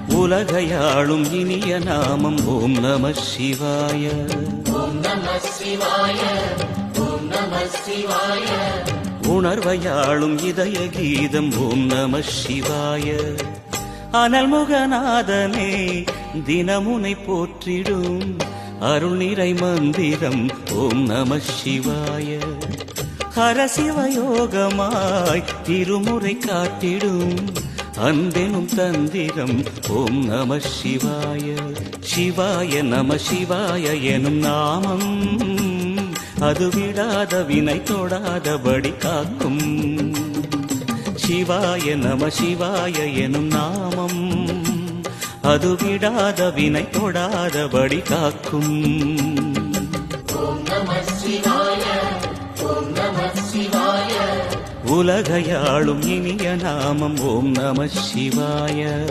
உலகையாளும் இனிய நாமம் ஓம் நம சிவாய. உணர்வையாளும் இதய கீதம் ஓம் நம சிவாய. அனல்முகநாதனே தினமுனை போற்றிடும் அருள் நிறை மந்திரம் ஓம் நம சிவாய. ஹரசிவயோகமாய் திருமுறை காட்டிடும் அன்பெனும் தந்திரம் ஓம் நம சிவாய. சிவாய நம சிவாய எனும் நாமம் அது விடாத வினை தொடாதபடி காக்கும். சிவாய நம சிவாய எனும் நாமம் அது விடாத வினை தொடாதபடி காக்கும். உலகையாளும் இனிய நாமம் ஓம் நம சிவாய.